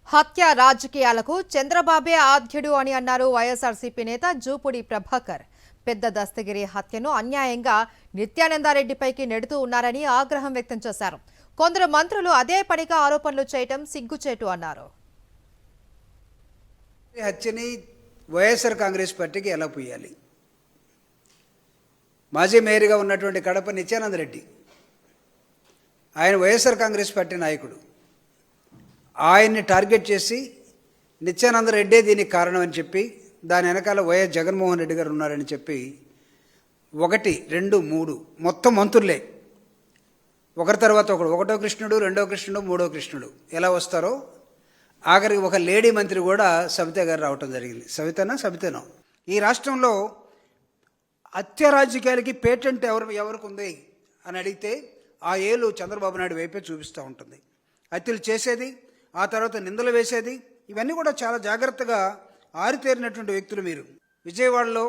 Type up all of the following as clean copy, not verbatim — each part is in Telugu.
హత్య రాజకీయాలకు చంద్రబాబే ఆద్యుడు అని అన్నారు వైఎస్ఆర్సీపీ నేత జూపూడి ప్రభాకర్. పెద్ద దస్తగిరి హత్యను అన్యాయంగా నిత్యానందరెడ్డిపైకి నెడుతూ ఉన్నారని ఆగ్రహం వ్యక్తం చేశారు. కొందరు మంత్రులు అదే పనిగా ఆరోపణలు చేయడం సిగ్గుచేటు అన్నారు. హత్యని వైఎస్ఆర్ కాంగ్రెస్ పార్టీకి ఎలా పోయాలి? మాజీ మేయర్గా ఉన్నటువంటి కడప నిత్యానందరెడ్డి ఆయన వైఎస్ఆర్ కాంగ్రెస్ పార్టీ నాయకుడు. ఆయన్ని టార్గెట్ చేసి నిత్యానందరెడ్డే దీనికి కారణం అని చెప్పి దాని వెనకాల వైఎస్ జగన్మోహన్ రెడ్డి గారు ఉన్నారని చెప్పి 1, 2, 3 మొత్తం మంత్రులే ఒకరి తర్వాత ఒకడు, ఒకటో కృష్ణుడు, రెండో కృష్ణుడు, మూడో కృష్ణుడు ఎలా వస్తారో ఆఖరికి ఒక లేడీ మంత్రి కూడా సబిత గారు రావటం జరిగింది. సబితనో ఈ రాష్ట్రంలో హత్య రాజకీయాలకి పేటెంట్ ఎవరికి ఉంది అని అడిగితే ఆ ఏలు చంద్రబాబు నాయుడు వైపే చూపిస్తూ ఉంటుంది. హత్యలు చేసేది, ఆ తర్వాత నిందలు వేసేది, ఇవన్నీ కూడా చాలా జాగ్రత్తగా ఆరితేరినటువంటి వ్యక్తులు మీరు. విజయవాడలో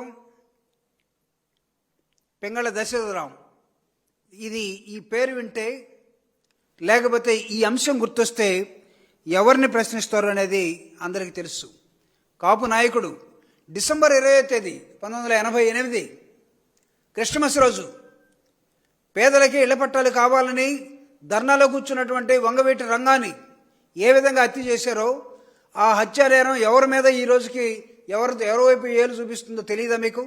పెంగళ దశరథరావు, ఈ పేరు వింటే లేకపోతే ఈ అంశం గుర్తొస్తే ఎవరిని ప్రశ్నిస్తారు అనేది అందరికీ తెలుసు. కాపు నాయకుడు డిసెంబర్ 20వ తేదీ 1988 క్రిస్మస్ రోజు పేదలకి ఇళ్ల పట్టాలు కావాలని ధర్నాలో కూర్చున్నటువంటి వంగవీటి రంగాన్ని ఏ విధంగా హత్య చేశారో ఆ హత్యానేరం ఎవరి మీద ఈ రోజుకి ఎవరి వైపు ఏలు చూపిస్తుందో తెలియదా మీకు?